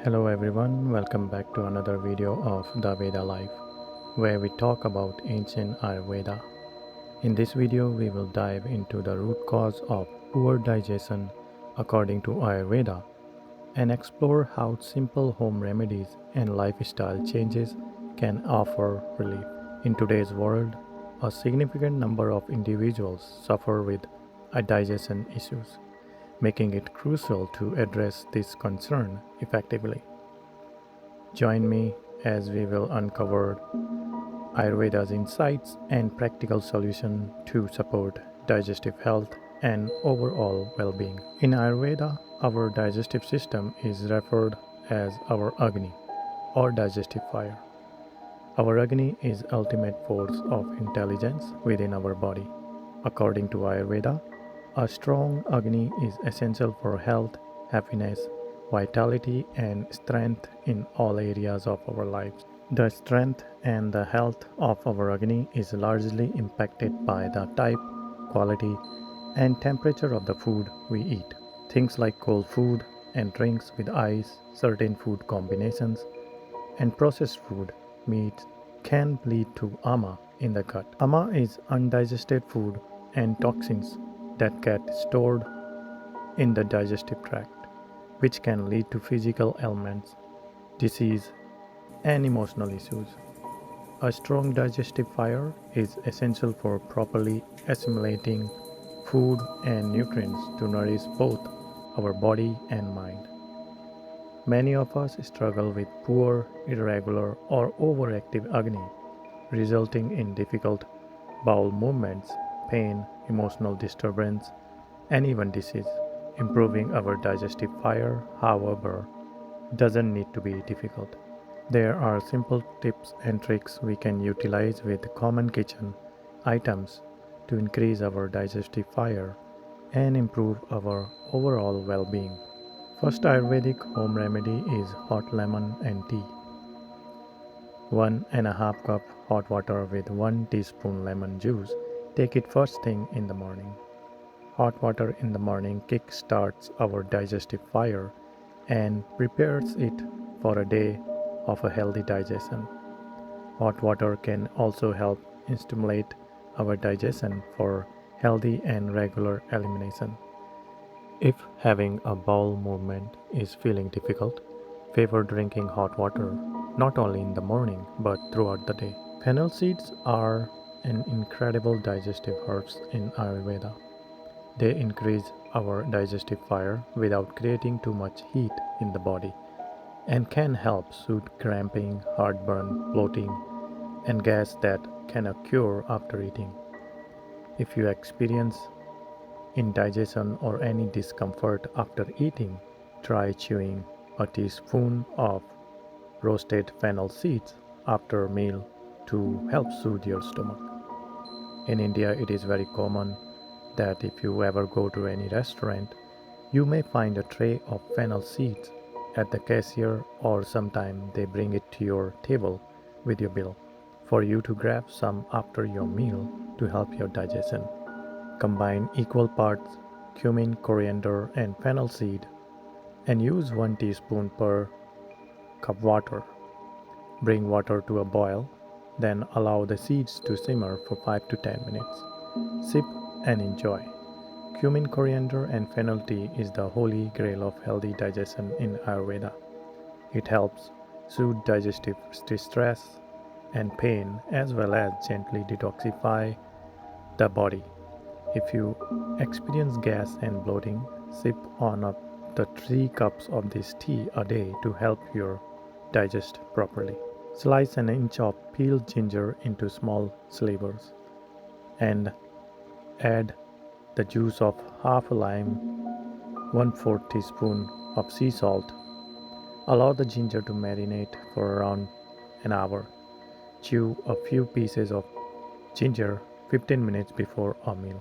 Hello everyone, welcome back to another video of the Veda Life, where we talk about ancient Ayurveda. In this video, we will dive into the root cause of poor digestion according to Ayurveda and explore how simple home remedies and lifestyle changes can offer relief. In today's world, a significant number of individuals suffer with digestion issues, making it crucial to address this concern effectively. Join me as we will uncover Ayurveda's insights and practical solutions to support digestive health and overall well-being. In Ayurveda, our digestive system is referred as our Agni or digestive fire. Our Agni is ultimate force of intelligence within our body. According to Ayurveda, a strong Agni is essential for health, happiness, vitality, and strength in all areas of our lives. The strength and the health of our Agni is largely impacted by the type, quality, and temperature of the food we eat. Things like cold food and drinks with ice, certain food combinations, and processed food, meats, can lead to ama in the gut. Ama is undigested food and toxins that get stored in the digestive tract, which can lead to physical ailments, disease, and emotional issues. A strong digestive fire is essential for properly assimilating food and nutrients to nourish both our body and mind. Many of us struggle with poor, irregular, or overactive Agni, resulting in difficult bowel movements, pain, emotional disturbance, and even disease. Improving our digestive fire, however, doesn't need to be difficult. There are simple tips and tricks we can utilize with common kitchen items to increase our digestive fire and improve our overall well-being. First Ayurvedic home remedy is hot lemon and tea. 1.5 cup hot water with 1 teaspoon lemon juice. Take it first thing in the morning. Hot water in the morning kick-starts our digestive fire and prepares it for a day of a healthy digestion. Hot water can also help stimulate our digestion for healthy and regular elimination. If having a bowel movement is feeling difficult, favor drinking hot water not only in the morning but throughout the day. Fennel seeds are an incredible digestive herbs in Ayurveda. They increase our digestive fire without creating too much heat in the body and can help soothe cramping, heartburn, bloating, and gas that can occur after eating. If you experience indigestion or any discomfort after eating, try chewing a teaspoon of roasted fennel seeds after a meal to help soothe your stomach. In India, it is very common that if you ever go to any restaurant, you may find a tray of fennel seeds at the cashier, or sometime they bring it to your table with your bill for you to grab some after your meal to help your digestion. Combine equal parts cumin, coriander, and fennel seed and use 1 teaspoon per cup water. Bring water to a boil, then allow the seeds to simmer for 5 to 10 minutes. Sip and enjoy. Cumin, coriander, and fennel tea is the holy grail of healthy digestion in Ayurveda. It helps soothe digestive distress and pain as well as gently detoxify the body. If you experience gas and bloating, sip on up to 3 cups of this tea a day to help your digest properly. Slice an inch of peeled ginger into small slivers and add the juice of half a lime, 1/4 teaspoon of sea salt. Allow the ginger to marinate for around an hour. Chew a few pieces of ginger 15 minutes before a meal.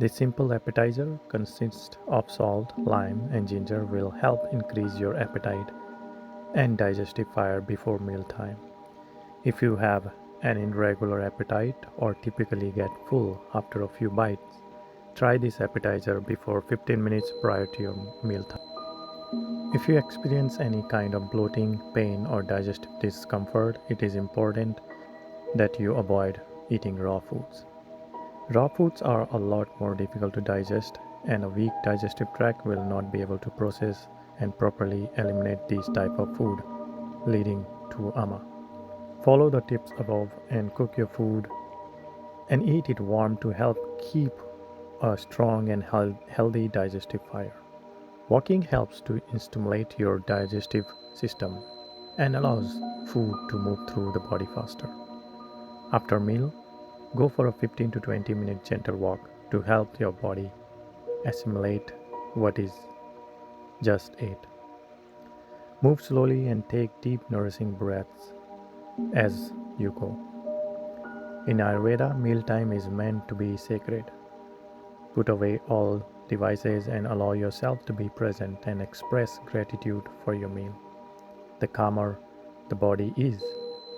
This simple appetizer consists of salt, lime, and ginger will help increase your appetite and digestive fire before mealtime. If you have an irregular appetite or typically get full after a few bites, try this appetizer before 15 minutes prior to your mealtime. If you experience any kind of bloating, pain, or digestive discomfort, it is important that you avoid eating raw foods. Raw foods are a lot more difficult to digest, and a weak digestive tract will not be able to process and properly eliminate these type of food, leading to ama. Follow the tips above and cook your food and eat it warm to help keep a strong and healthy digestive fire. Walking helps to stimulate your digestive system and allows food to move through the body faster. After meal, go for a 15 to 20 minute gentle walk to help your body assimilate what is just ate. Move slowly and take deep nourishing breaths as you go. In Ayurveda, mealtime is meant to be sacred. Put away all devices and allow yourself to be present and express gratitude for your meal. The calmer the body is,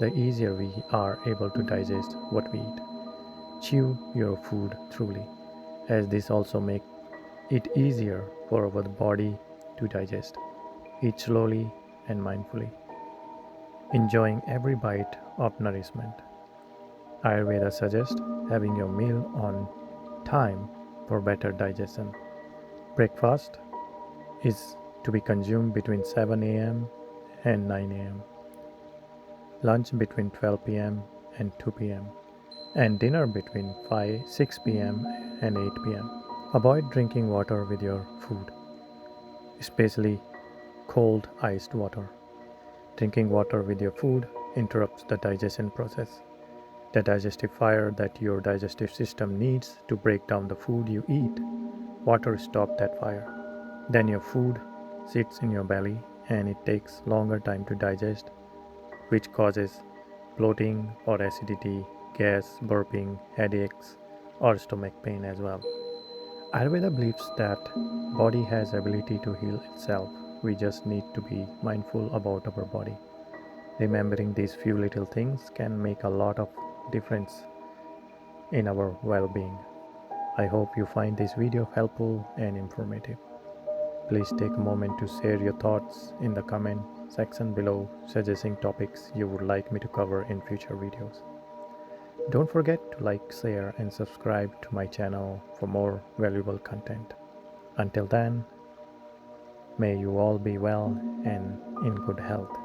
the easier we are able to digest what we eat. Chew your food truly, as this also makes it easier for our body to digest. Eat slowly and mindfully, enjoying every bite of nourishment. Ayurveda suggests having your meal on time for better digestion. Breakfast is to be consumed between 7 a.m. and 9 a.m., lunch between 12 p.m. and 2 p.m., and dinner between 6 p.m. and 8 p.m. Avoid drinking water with your food, especially cold iced water. Drinking water with your food interrupts the digestion process. The digestive fire that your digestive system needs to break down the food you eat. Water stops that fire. Then your food sits in your belly and it takes longer time to digest, which causes bloating or acidity, gas, burping, headaches, or stomach pain as well. Ayurveda believes that body has ability to heal itself. We just need to be mindful about our body. Remembering these few little things can make a lot of difference in our well-being. I hope you find this video helpful and informative. Please take a moment to share your thoughts in the comment section below, suggesting topics you would like me to cover in future videos. Don't forget to like, share, and subscribe to my channel for more valuable content. Until then, may you all be well and in good health.